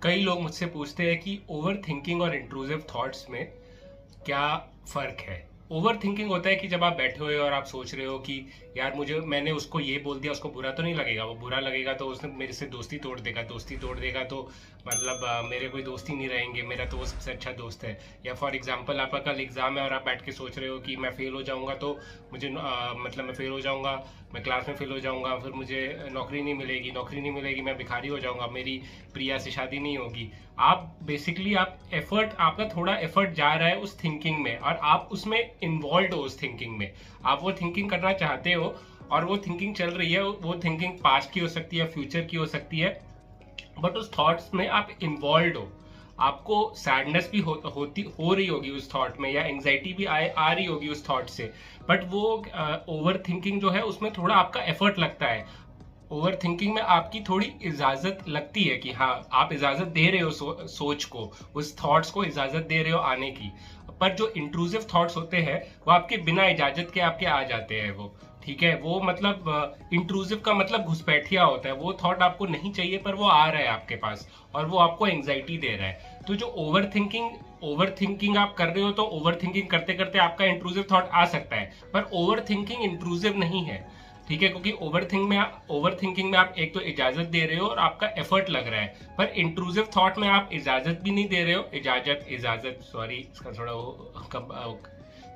कई लोग मुझसे पूछते हैं कि ओवर थिंकिंग और इंट्रूसिव थॉट्स में क्या फ़र्क है। ओवर थिंकिंग होता है कि जब आप बैठे हुए हो और आप सोच रहे हो कि यार मुझे मैंने उसको ये बोल दिया, उसको बुरा तो नहीं लगेगा, वो बुरा लगेगा तो उसने मेरे से दोस्ती तोड़ देगा तो मतलब मेरे कोई दोस्त ही नहीं रहेंगे, मेरा तो वो सबसे अच्छा दोस्त है। या फॉर एग्जांपल आपका कल एग्जाम है और आप बैठ के सोच रहे हो कि मैं फेल हो जाऊंगा तो मुझे मतलब मैं फेल हो जाऊंगा, मैं क्लास में फेल हो जाऊंगा, फिर मुझे नौकरी नहीं मिलेगी, मैं भिखारी हो जाऊंगा, मेरी प्रिया से शादी नहीं होगी। आप बेसिकली आप एफर्ट, आपका थोड़ा एफर्ट जा रहा है उस थिंकिंग में और आप उसमें इन्वॉल्व हो उस थिंकिंग में। आप वो थिंकिंग करना चाहते हो और वो थिंकिंग चल रही है, वो थिंकिंग पास्ट की हो सकती है, फ्यूचर की हो सकती है, बट उस थॉट्स में आप इन्वॉल्व हो। आपको सैडनेस भी हो रही होगी उस थॉट में, या एंग्जाइटी भी आ रही होगी उस थॉट से, बट वो ओवर थिंकिंग जो है उसमें थोड़ा आपका एफर्ट लगता है। ओवर थिंकिंग में आपकी थोड़ी इजाजत लगती है कि हाँ आप इजाजत दे रहे हो सोच को, उस थॉट्स को इजाजत दे रहे हो आने की। पर जो इंट्रूसिव थॉट्स होते हैं वो आपके बिना इजाजत के आपके आ जाते हैं। वो ठीक है, वो मतलब इंट्रूसिव का मतलब घुसपैठिया होता है। वो थॉट आपको नहीं चाहिए पर वो आ रहा है आपके पास और वो आपको एंग्जाइटी दे रहा है। तो जो ओवर थिंकिंग आप कर रहे हो, तो ओवर थिंकिंग करते करते आपका इंट्रूसिव थॉट आ सकता है, पर ओवर थिंकिंग इंट्रूसिव नहीं है। ठीक है, क्योंकि ओवर थिंकिंग में आप एक तो इजाजत दे रहे हो और आपका एफर्ट लग रहा है, पर इंट्रूसिव थॉट में आप इजाजत भी नहीं दे रहे हो। इजाजत इजाजत सॉरी, इसका थोड़ा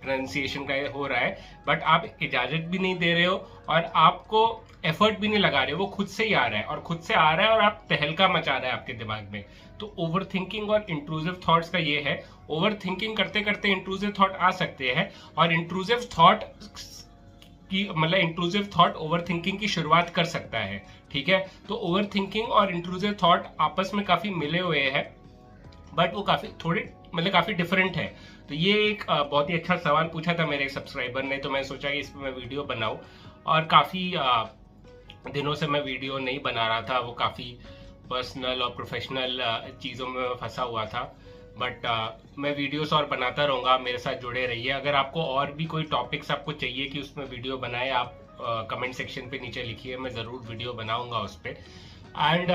प्रोनाउंसिएशन का हो रहा है, बट आप इजाजत भी नहीं दे रहे हो और आपको एफर्ट भी नहीं लगा रहे हो, वो खुद से ही आ रहा है और खुद से आ रहा है और आप तहलका मचा रहा है आपके दिमाग में। तो ओवर थिंकिंग और इंट्रूसिव थॉट्स का ये है, ओवर थिंकिंग करते करते इंट्रूसिव थॉट आ सकते हैं और इंट्रूसिव थॉट की मतलब इंट्रूसिव थॉट ओवर थिंकिंग की शुरुआत कर सकता है। ठीक है, तो ओवर थिंकिंग और इंट्रूसिव थॉट आपस में काफी मिले हुए हैं, बट वो काफी थोड़े मतलब काफी डिफरेंट है। तो ये एक बहुत ही अच्छा सवाल पूछा था मेरे एक सब्सक्राइबर ने, तो मैं सोचा कि इस पर मैं वीडियो बनाऊं। और काफी दिनों से मैं वीडियो नहीं बना रहा था, वो काफी पर्सनल और प्रोफेशनल चीज़ों में मैं फंसा हुआ था। बट मैं वीडियोस और बनाता रहूँगा, मेरे साथ जुड़े रहिए। अगर आपको और भी कोई टॉपिक्स आपको चाहिए कि उसमें वीडियो बनाए, आप कमेंट सेक्शन पे नीचे लिखिए, मैं ज़रूर वीडियो बनाऊँगा उस पर। एंड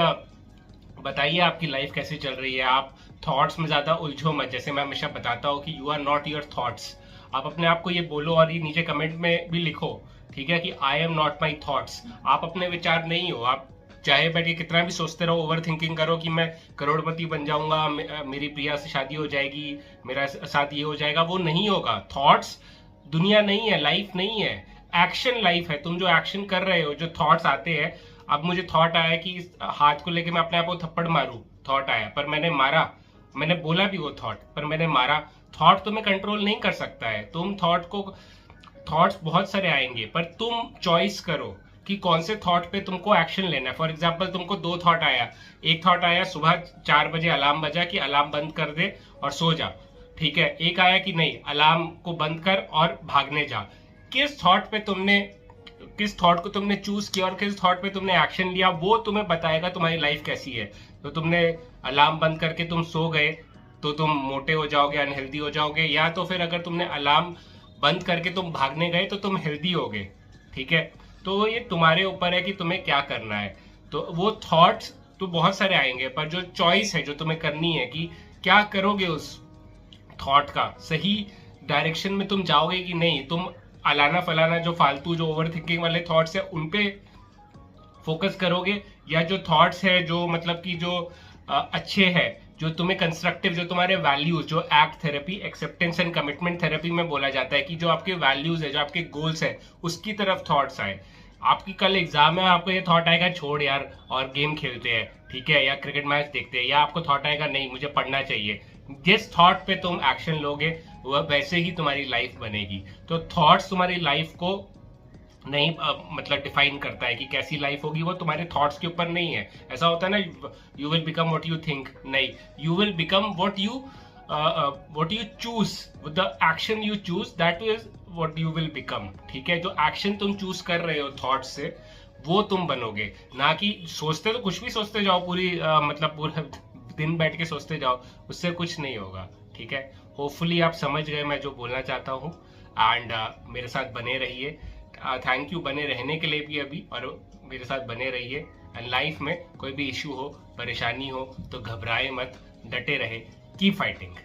बताइए आपकी लाइफ कैसी चल रही है। आप थॉट्स में ज़्यादा उलझो मत। जैसे मैं हमेशा बताता हूँ कि you are not your thoughts. आप अपने आप को ये बोलो और ये नीचे कमेंट में भी लिखो, ठीक है, कि I am not my thoughts. आप अपने विचार नहीं हो। आप चाहे बैठ के कितना भी सोचते रहो, ओवर थिंकिंग करो कि मैं करोड़पति बन जाऊंगा, मेरी प्रिया से शादी हो जाएगी, मेरा साथ ये हो जाएगा, वो नहीं होगा। थॉट्स दुनिया नहीं है, लाइफ नहीं है, एक्शन लाइफ है। तुम जो एक्शन कर रहे हो, जो थॉट्स आते हैं। अब मुझे थॉट आया कि इस हाथ को लेके मैं अपने आप को थप्पड़ मारूं, थॉट आया, पर मैंने मारा, मैंने बोला भी वो थॉट, पर मैंने मारा। थॉट तुम्हें कंट्रोल नहीं कर सकता है। तुम थॉट्स बहुत सारे आएंगे, पर तुम चॉइस करो कि कौन से थॉट पे तुमको एक्शन लेना है। फॉर एग्जाम्पल तुमको दो थॉट आया, एक थॉट आया सुबह 4 बजे अलार्म बजा कि अलार्म बंद कर दे और सो जा, ठीक है। एक आया कि नहीं, अलार्म को बंद कर और भागने जा। किस थॉट पे तुमने किस थॉट को तुमने चूज किया और किस थॉट पे तुमने एक्शन लिया, वो तुम्हें बताएगा तुम्हारी लाइफ कैसी है। तो तुमने अलार्म बंद करके तुम सो गए तो तुम मोटे हो जाओगे, अनहेल्दी हो जाओगे, या तो फिर अगर तुमने अलार्म बंद करके तुम भागने गए तो तुम हेल्दी होगे। ठीक है, तो ये तुम्हारे ऊपर है कि तुम्हें क्या करना है। तो वो थॉट्स तो बहुत सारे आएंगे, पर जो चॉइस है जो तुम्हें करनी है कि क्या करोगे उस थॉट का, सही डायरेक्शन में तुम जाओगे कि नहीं, तुम अलाना फलाना जो फालतू जो ओवर थिंकिंग वाले थॉट्स है उन पे फोकस करोगे, या जो थॉट्स है जो मतलब कि जो अच्छे है, जो तुम्हें कंस्ट्रक्टिव, जो तुम्हारे वैल्यूज, जो act therapy, acceptance and commitment therapy में बोला जाता है कि जो आपके वैल्यूज है, जो आपके गोल्स है, उसकी तरफ थॉट्स आए। आपकी कल एग्जाम है, आपको ये थॉट आएगा छोड़ यार और गेम खेलते हैं, ठीक है, या क्रिकेट मैच देखते हैं, या आपको थॉट आएगा नहीं मुझे पढ़ना चाहिए। जिस थॉट पे तुम एक्शन लोगे वह वैसे ही तुम्हारी लाइफ बनेगी। तो थॉट्स तुम्हारी लाइफ को नहीं मतलब डिफाइन करता है कि कैसी लाइफ होगी, वो तुम्हारे थॉट्स के ऊपर नहीं है। ऐसा होता है ना, you will become what you think, नहीं, you will become what you choose, the action you choose, that is what you will become. ठीक है, जो एक्शन तुम चूज कर रहे हो थॉट से, वो तुम बनोगे। ना कि सोचते तो कुछ भी सोचते जाओ, मतलब पूरा दिन बैठ के सोचते जाओ, उससे कुछ नहीं होगा। ठीक है, होपफुली आप समझ गए मैं जो बोलना चाहता हूँ। एंड मेरे साथ बने रहिए। थैंक यू बने रहने के लिए भी अभी, और मेरे साथ बने रहिए। एंड लाइफ में कोई भी इशू हो, परेशानी हो तो घबराए मत, डटे रहे, कीप फाइटिंग।